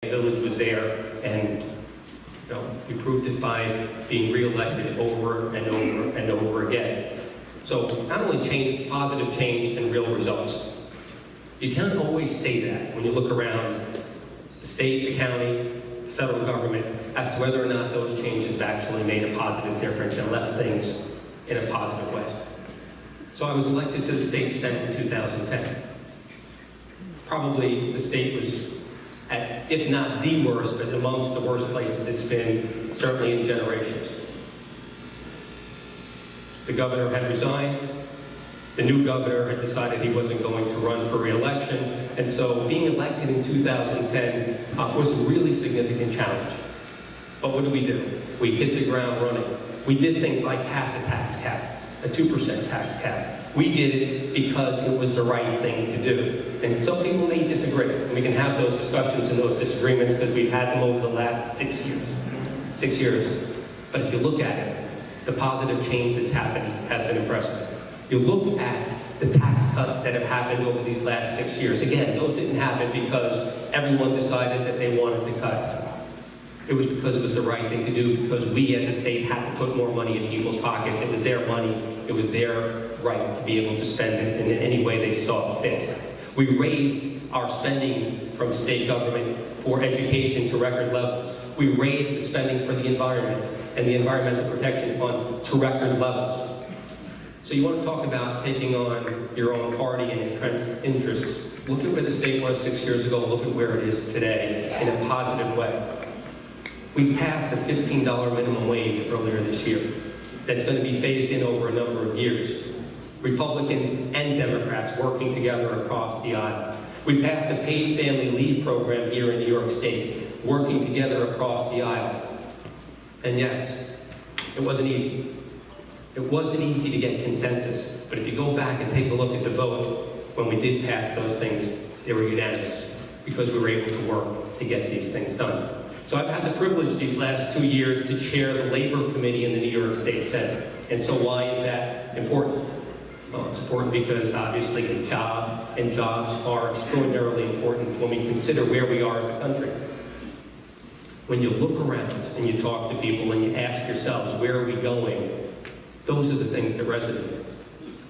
The village was there, and we proved it by being reelected over and over and over again. So not only change, positive change and real results. You can't always say that when you look around the state, the county, the federal government, as to whether or not those changes have actually made a positive difference and left things in a positive way. So I was elected to the state senate in 2010. Probably the state was, if not the worst, but amongst the worst places it's been, certainly in generations. The governor had resigned. The new governor had decided he wasn't going to run for re-election. And so being elected in 2010 was a really significant challenge. But what did? We hit the ground running. We did things like pass a tax cap, a 2% tax cap. We did it because it was the right thing to do. And some people may disagree. And we can have those discussions and those disagreements because we've had them over the last 6 years. 6 years. But if you look at it, the positive change that's happened has been impressive. You look at the tax cuts that have happened over these last 6 years. Again, those didn't happen because everyone decided that they wanted to cut. It was because it was the right thing to do, because we as a state had to put more money in people's pockets. It was their money. It was their right to be able to spend it in any way they saw fit. We raised our spending from state government for education to record levels. We raised the spending for the environment and the Environmental Protection Fund to record levels. So you want to talk about taking on your own party and interests. Look at where the state was 6 years ago. Look at where it is today in a positive way. We passed the $15 minimum wage earlier this year. That's going to be phased in over a number of years. Republicans and Democrats working together across the aisle. We passed the paid family leave program here in New York State, working together across the aisle. And yes, it wasn't easy. It wasn't easy to get consensus, but if you go back and take a look at the vote, when we did pass those things, they were unanimous because we were able to work to get these things done. So I've had the privilege these last 2 years to chair the Labor Committee in the New York State Senate. And so why is that important? Well, it's important because obviously the jobs are extraordinarily important when we consider where we are as a country. When you look around and you talk to people and you ask yourselves, where are we going? Those are the things that resonate.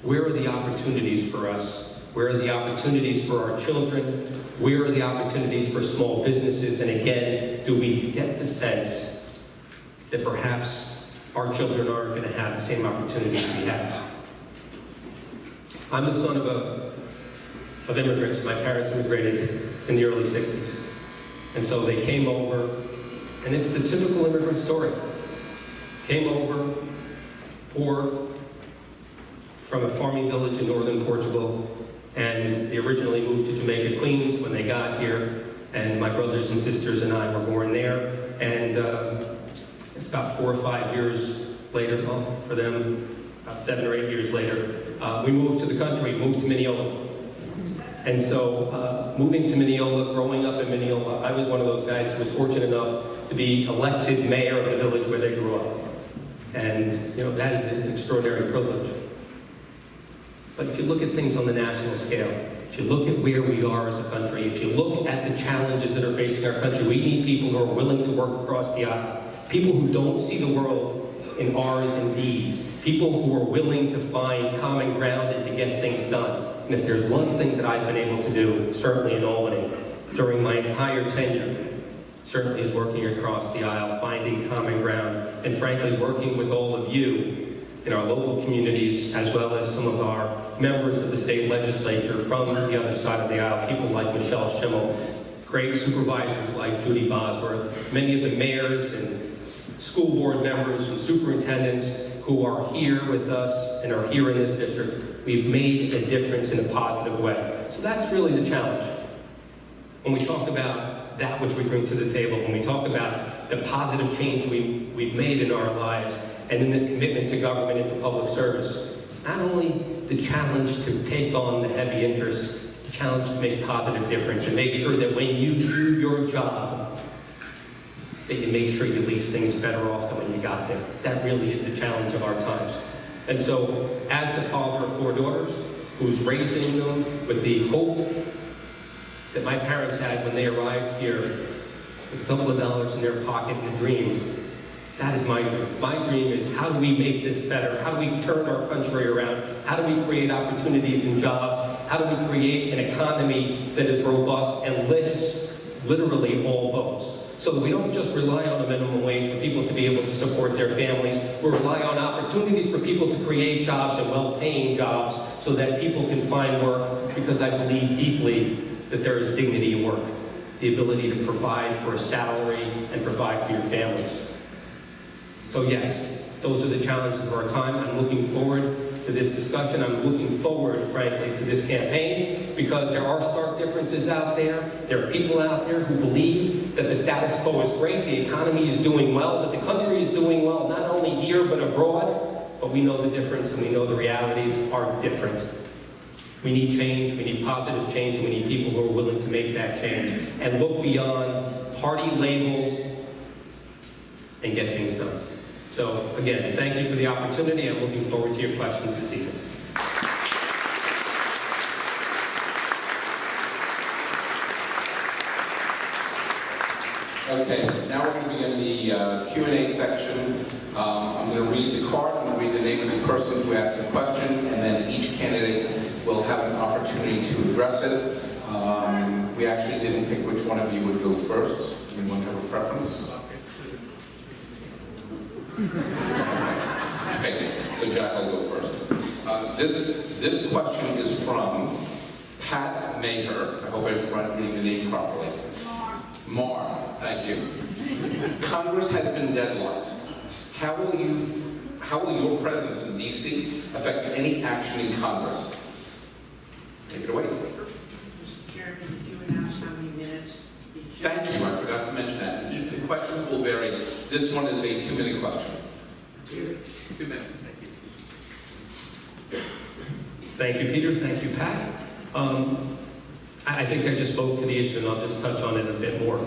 Where are the opportunities for us? Where are the opportunities for our children? Where are the opportunities for small businesses? And again, do we get the sense that perhaps our children aren't going to have the same opportunities we have? I'm the son of immigrants. My parents immigrated in the early 60s. And so they came over, and it's the typical immigrant story. Came over, poor, from a farming village in northern Portugal, and they originally moved to Jamaica, Queens when they got here, and my brothers and sisters and I were born there, and it's about 4 or 5 years later, well, for them, about 7 or 8 years later, we moved to the country, moved to Mineola. And so moving to Mineola, growing up in Mineola, I was one of those guys who was fortunate enough to be elected mayor of the village where they grew up. And that is an extraordinary privilege. But if you look at things on the national scale, if you look at where we are as a country, if you look at the challenges that are facing our country, we need people who are willing to work across the aisle. People who don't see the world in R's and D's. People who are willing to find common ground and to get things done. And if there's one thing that I've been able to do, certainly in Albany, during my entire tenure, certainly is working across the aisle, finding common ground, and frankly, working with all of you in our local communities, as well as some of our members of the state legislature from the other side of the aisle, people like Michelle Schimmel, great supervisors like Judy Bosworth, many of the mayors and school board members and superintendents who are here with us and are here in this district. We've made a difference in a positive way. So that's really the challenge. When we talk about that which we bring to the table, when we talk about the positive change we've made in our lives, and in this commitment to government and to public service, it's not only the challenge to take on the heavy interest, it's the challenge to make a positive difference and make sure that when you do your job, that you make sure you leave things better off than when you got there. That really is the challenge of our times. And so, as the father of 4 daughters, who's raising them with the hope that my parents had when they arrived here with a couple of dollars in their pocket and a dream. That is my dream. My dream is, how do we make this better? How do we turn our country around? How do we create opportunities and jobs? How do we create an economy that is robust and lifts literally all boats? So that we don't just rely on a minimum wage for people to be able to support their families. We rely on opportunities for people to create jobs and well-paying jobs so that people can find work, because I believe deeply that there is dignity in work. The ability to provide for a salary and provide for your families. So yes, those are the challenges of our time. I'm looking forward to this discussion. I'm looking forward, frankly, to this campaign, because there are stark differences out there. There are people out there who believe that the status quo is great, the economy is doing well, that the country is doing well, not only here but abroad. But we know the difference, and we know the realities are different. We need change, we need positive change, and we need people who are willing to make that change and look beyond party labels and get things done. So again, thank you for the opportunity. I'm looking forward to your questions this evening. Okay, now we're going to begin the Q&A section. I'm going to read the card, I'm going to read the name of the person who asked the question, and then each candidate will have an opportunity to address it. We actually didn't pick which one of you would go first. Anyone have a preference? Okay, so Jack will go first. This question is from Pat Maher. I hope I'm reading the name properly. Mar, thank you. Congress has been deadlocked. How will your presence in D.C. affect any action in Congress? Take it away. Mr. Chairman, if you would ask how many minutes. Thank you, I forgot to mention that. The questions will vary. This one is a 2-minute question. 2 minutes, thank you. Thank you, Peter. Thank you, Pat. I think I just spoke to the issue, and I'll just touch on it a bit more.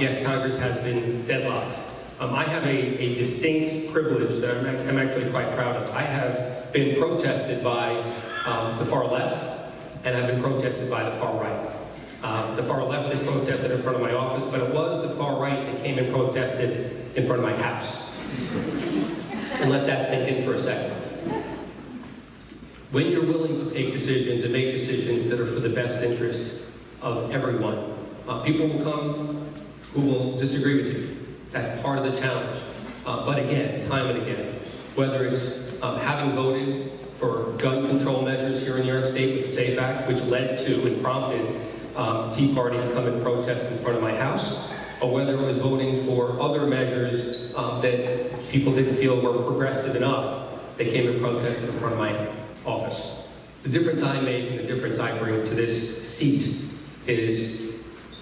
Yes, Congress has been deadlocked. I have a distinct privilege that I'm actually quite proud of. I have been protested by the far left, and I've been protested by the far right. The far left has protested in front of my office, but it was the far right that came and protested in front of my house. And let that sink in for a second. When you're willing to take decisions and make decisions that are for the best interest of everyone, people will come who will disagree with you. That's part of the challenge. But again, time and again, whether it's having voted for gun control measures here in New York State with the SAFE Act, which led to and prompted the Tea Party to come and protest in front of my house, or whether it was voting for other measures that people didn't feel were progressive enough, they came and protested in front of my office. The difference I make and the difference I bring to this seat is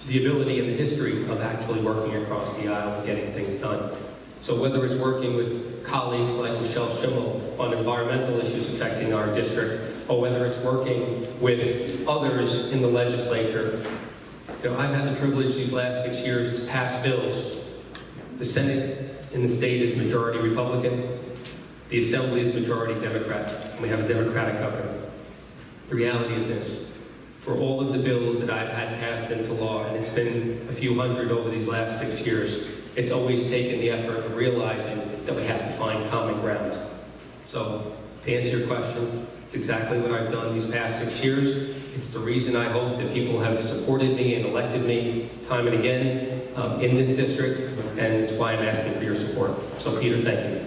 the ability and the history of actually working across the aisle and getting things done. So whether it's working with colleagues like Michelle Schimmel on environmental issues affecting our district, or whether it's working with others in the legislature, I've had the privilege these last 6 years to pass bills. The Senate in the state is majority Republican. The Assembly is majority Democrat, and we have a Democratic governor. The reality is this: for all of the bills that I've had passed into law, and it's been a few hundred over these last 6 years, it's always taken the effort of realizing that we have to find common ground. So, to answer your question, it's exactly what I've done these past 6 years. It's the reason I hope that people have supported me and elected me time and again in this district, and it's why I'm asking for your support. So, Peter, thank you.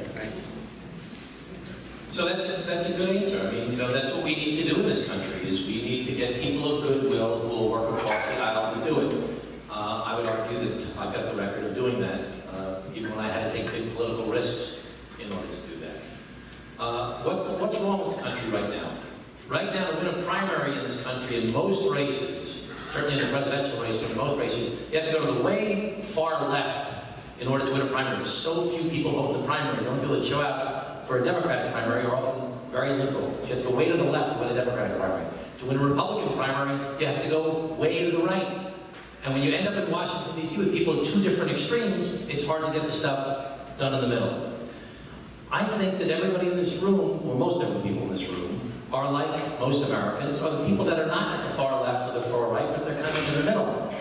So that's a good answer. I mean, that's what we need to do in this country, is we need to get people of goodwill who will work across the aisle to do it. I would argue that I've got the record of doing that, even when I had to take big political risks in order to do that. What's wrong with the country right now? Right now, to win a primary in this country, in most races, certainly in the presidential race, but in most races, you have to go to the way far left in order to win a primary, because so few people vote in the primary. The only people that show out for a Democratic primary are often very liberal. So you have to go way to the left to win a Democratic primary. To win a Republican primary, you have to go way to the right. And when you end up in Washington, D.C. with people at two different extremes, it's hard to get the stuff done in the middle. I think that everybody in this room, or most of the people in this room, are like most Americans, are the people that are not at the far left or the far right, but they're kind of in the middle.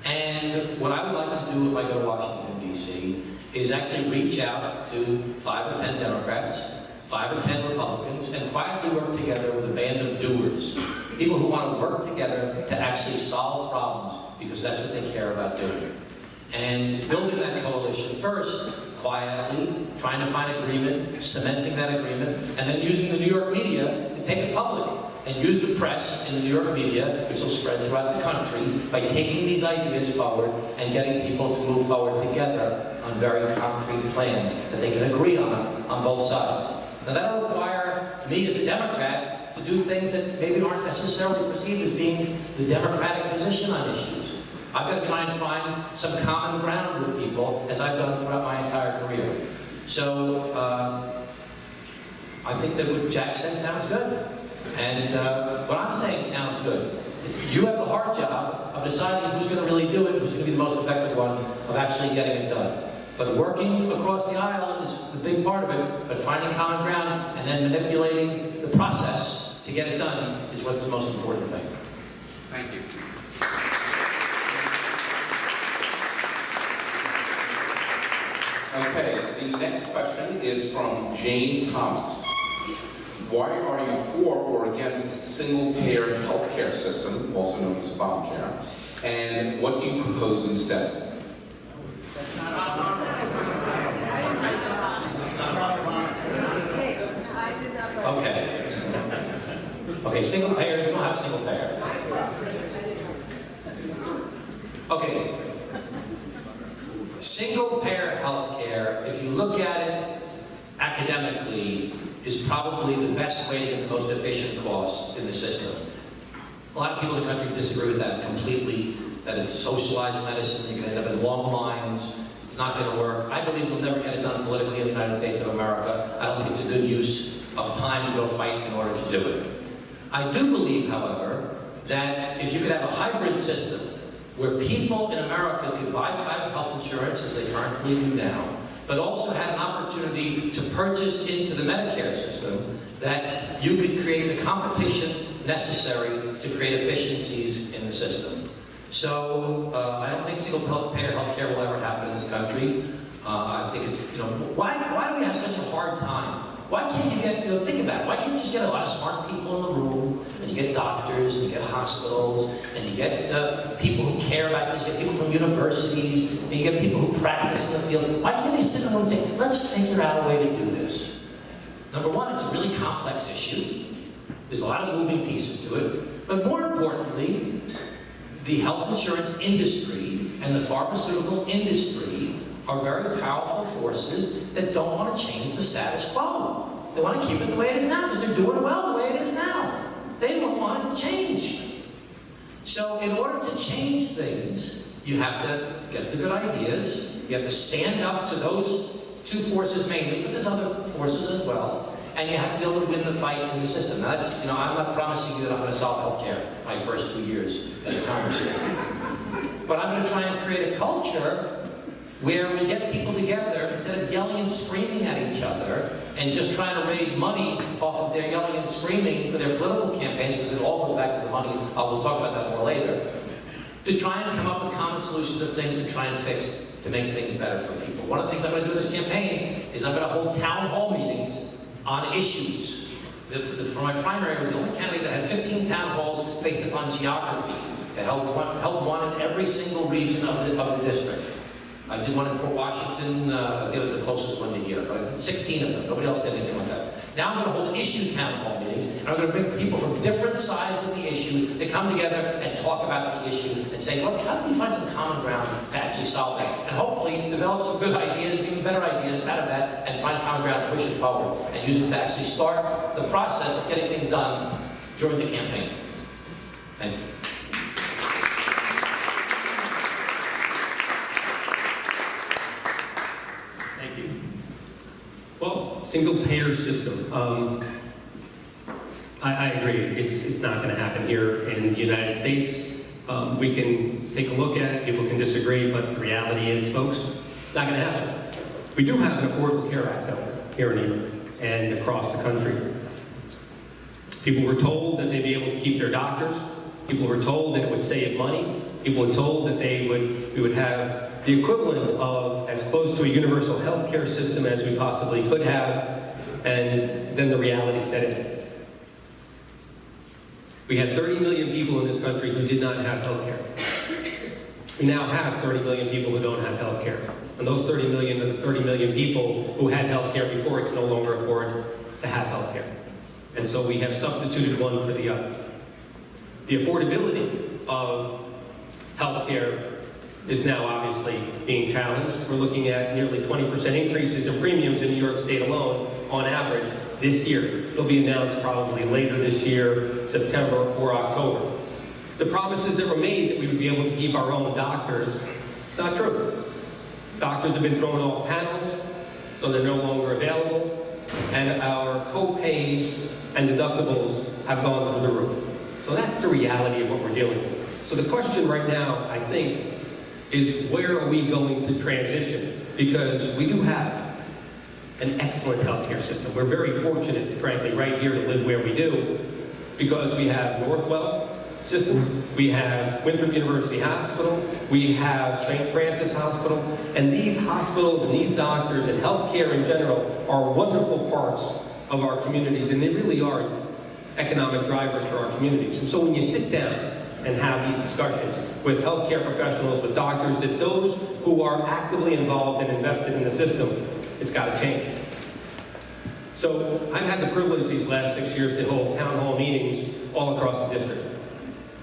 And what I would like to do if I go to D.C., is actually reach out to 5 or 10 Democrats, 5 or 10 Republicans, and quietly work together with a band of doers. People who want to work together to actually solve problems, because that's what they care about doing. And building that coalition first, quietly, trying to find agreement, cementing that agreement, and then using the New York media to take it public. And use the press in the New York media, which will spread throughout the country, by taking these ideas forward and getting people to move forward together on very concrete plans that they can agree on both sides. Now that will require me as a Democrat to do things that maybe aren't necessarily perceived as being the Democratic position on issues. I've got to try and find some common ground with people, as I've done throughout my entire career. So I think that what Jack said sounds good. And what I'm saying sounds good. You have the hard job of deciding who's going to really do it, who's going to be the most effective one of actually getting it done. But working across the aisle is the big part of it, but finding common ground and then manipulating the process to get it done is what's the most important thing. Thank you. Okay, the next question is from Jane Thomas. Why are you for or against single-payer healthcare system, also known as Obamacare, and what do you propose instead? Okay, single payer, you don't have single payer. Okay. Single payer healthcare, if you look at it academically, is probably the best way to get the most efficient cost in the system. A lot of people in the country disagree with that completely, that it's socialized medicine, you're going to end up in long lines, it's not going to work. I believe we'll never get it done politically in the United States of America. I don't think it's a good use of time to go fight in order to do it. I do believe, however, that if you could have a hybrid system where people in America could buy private health insurance, as they currently do now, but also had an opportunity to purchase into the Medicare system, that you could create the competition necessary to create efficiencies in the system. So I don't think single-payer healthcare will ever happen in this country. I think it's, why do we have such a hard time? Why can't you get, think about it, why can't you just get a lot of smart people in the room, and you get doctors, and you get hospitals, and you get people who care about this, you get people from universities, and you get people who practice in the field. Why can't they sit in the room and say, let's figure out a way to do this? Number one, it's a really complex issue. There's a lot of moving pieces to it. But more importantly, the health insurance industry and the pharmaceutical industry are very powerful forces that don't want to change the status quo. They want to keep it the way it is now because they're doing well the way it is now. They don't want it to change. So in order to change things, you have to get the good ideas. You have to stand up to those two forces mainly, but there's other forces as well. And you have to be able to win the fight in the system. Now that's, I'm not promising you that I'm going to solve healthcare my first 2 years as a congressman. But I'm going to try and create a culture where we get people together instead of yelling and screaming at each other and just trying to raise money off of their yelling and screaming for their political campaigns, because it all goes back to the money. We'll talk about that more later. To try and come up with common solutions of things to try and fix to make things better for people. One of the things I'm going to do in this campaign is I'm going to hold town hall meetings on issues. For my primary, I was the only candidate that had 15 town halls based upon geography to help one in every single region of the district. I did one in Port Washington, I think it was the closest one to here, but I did 16 of them. Nobody else did anything like that. Now I'm going to hold issue town hall meetings, and I'm going to bring people from different sides of the issue to come together and talk about the issue and say, look, how can we find some common ground to actually solve that? And hopefully develop some good ideas, even better ideas out of that, and find common ground and push it forward, and use it to actually start the process of getting things done during the campaign. Thank you. Well, single-payer system. I agree. It's not going to happen here in the United States. We can take a look at it. People can disagree, but the reality is, folks, it's not going to happen. We do have an Affordable Care Act, though, here in New York and across the country. People were told that they'd be able to keep their doctors. People were told that it would save money. People were told that we would have the equivalent of as close to a universal health care system as we possibly could have, and then the reality set in. We had 30 million people in this country who did not have health care. We now have 30 million people who don't have health care. And those 30 million are the 30 million people who had health care before it can no longer afford to have health care. And so we have substituted one for the other. The affordability of health care is now obviously being challenged. We're looking at nearly 20% increases in premiums in New York State alone on average this year. They'll be announced probably later this year, September or October. The promises that were made that we would be able to keep our own doctors, it's not true. Doctors have been thrown off panels, so they're no longer available, and our co-pays and deductibles have gone through the roof. So that's the reality of what we're dealing with. So the question right now, I think, is where are we going to transition? Because we do have an excellent healthcare system. We're very fortunate, frankly, right here to live where we do, because we have Northwell systems, we have Winthrop University Hospital, we have St. Francis Hospital, and these hospitals and these doctors and healthcare in general are wonderful parts of our communities, and they really are economic drivers for our communities. And so when you sit down and have these discussions with healthcare professionals, with doctors, that those who are actively involved and invested in the system, it's got to change. So I've had the privilege these last 6 years to hold town hall meetings all across the district,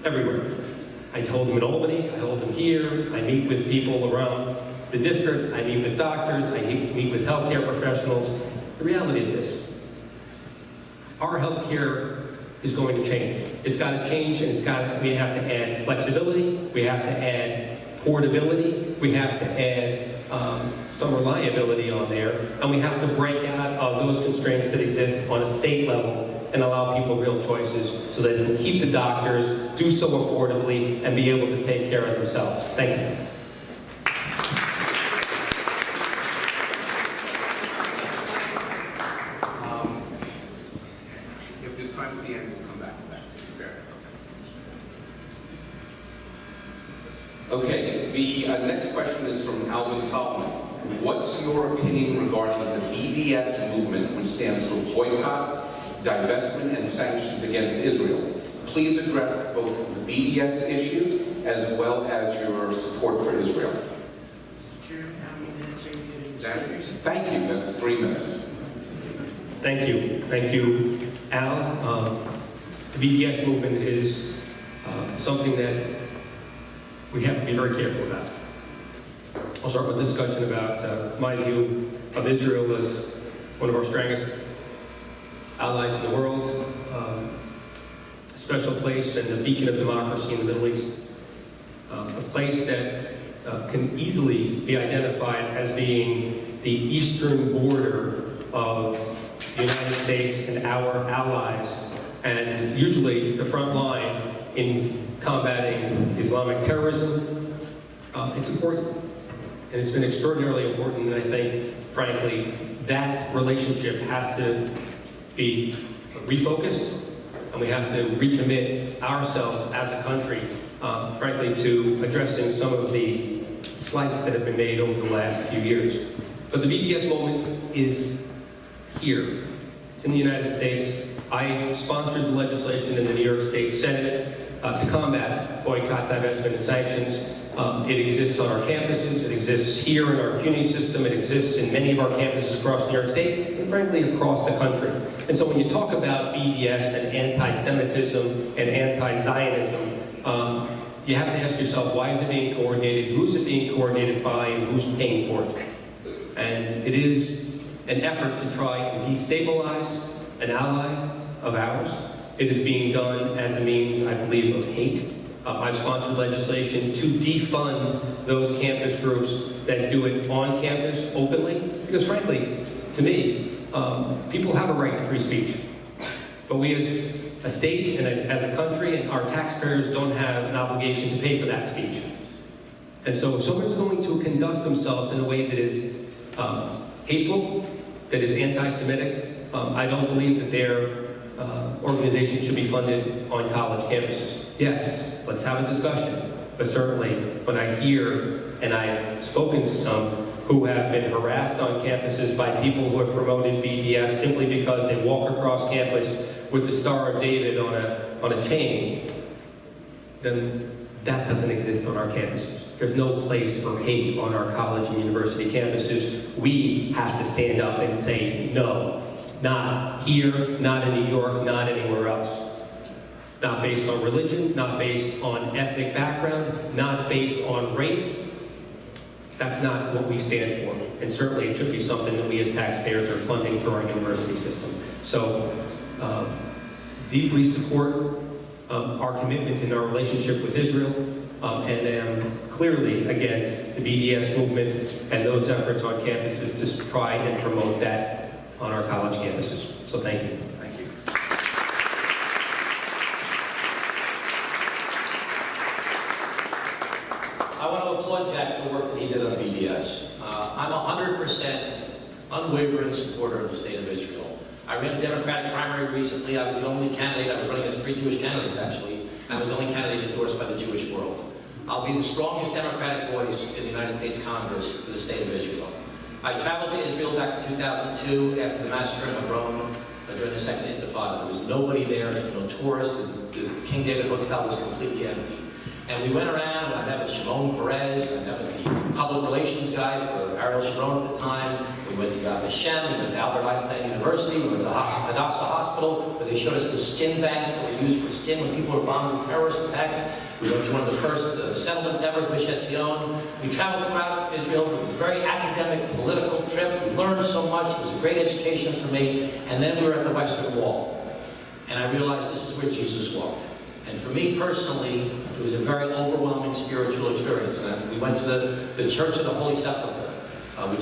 everywhere. I hold them in Albany, I hold them here, I meet with people around the district, I meet with doctors, I meet with healthcare professionals. The reality is this: our healthcare is going to change. It's got to change, and we have to add flexibility, we have to add portability, we have to add some reliability on there, and we have to break out of those constraints that exist on a state level and allow people real choices so that they can keep the doctors, do so affordably, and be able to take care of themselves. Thank you. If there's time at the end, we'll come back to that, to be fair. Okay, the next question is from Alvin Solomon. What's your opinion regarding the BDS movement, which stands for Boycott, Divestment, and Sanctions Against Israel? Please address both the BDS issue as well as your support for Israel. Mr. Chairman, how many minutes are you getting? Thank you, that's 3 minutes. Thank you. Thank you, Al. The BDS movement is something that we have to be very careful about. I'll start with a discussion about my view of Israel as one of our strongest allies in the world, a special place and a beacon of democracy in the Middle East, a place that can easily be identified as being the eastern border of the United States and our allies, and usually the front line in combating Islamic terrorism. It's important, and it's been extraordinarily important, and I think, frankly, that relationship has to be refocused, and we have to recommit ourselves as a country, frankly, to addressing some of the slights that have been made over the last few years. But the BDS moment is here. It's in the United States. I sponsored the legislation in the New York State Senate to combat boycott, divestment, and sanctions. It exists on our campuses, it exists here in our CUNY system, it exists in many of our campuses across New York State, and frankly across the country. And so when you talk about BDS and anti-Semitism and anti-Zionism, you have to ask yourself, why is it being coordinated, who's it being coordinated by, and who's paying for it? And it is an effort to try and destabilize an ally of ours. It is being done as a means, I believe, of hate. I've sponsored legislation to defund those campus groups that do it on campus openly, because frankly, to me, people have a right to free speech. But we as a state and as a country and our taxpayers don't have an obligation to pay for that speech. And so if someone's going to conduct themselves in a way that is hateful, that is anti-Semitic, I don't believe that their organization should be funded on college campuses. Yes, let's have a discussion. But certainly, when I hear and I've spoken to some who have been harassed on campuses by people who have promoted BDS simply because they walk across campus with the Star of David on a chain, then that doesn't exist on our campuses. There's no place for hate on our college and university campuses. We have to stand up and say no. Not here, not in New York, not anywhere else. Not based on religion, not based on ethnic background, not based on race. That's not what we stand for. And certainly it should be something that we as taxpayers are funding through our university system. So deeply support our commitment in our relationship with Israel, and am clearly against the BDS movement and those efforts on campuses to try and promote that on our college campuses. So thank you. Thank you. I want to applaud Jack for the work that he did on BDS. I'm 100% unwavering supporter of the State of Israel. I ran a Democratic primary recently. I was the only candidate. I was running against 3 Jewish candidates, actually. And I was the only candidate endorsed by the Jewish world. I'll be the strongest Democratic voice in the United States Congress for the State of Israel. I traveled to Israel back in 2002 after the massacre in Hebron during the Second Intifada. There was nobody there, there were no tourists. The King David Hotel was completely empty. And we went around, and I met with Shimon Peres, I met with the public relations guy for Ariel Sharon at the time. We went to Yad Vashem, we went to Albert Einstein University, we went to Hadassah Hospital, where they showed us the skin banks that were used for skin when people were bombed in terrorist attacks. We went to one of the first settlements ever, Gush Etzion. We traveled throughout Israel. It was a very academic, political trip. We learned so much. It was a great education for me. And then we were at the Western Wall. And I realized this is where Jesus walked. And for me personally, it was a very overwhelming spiritual experience. And we went to the Church of the Holy Sepulchre, which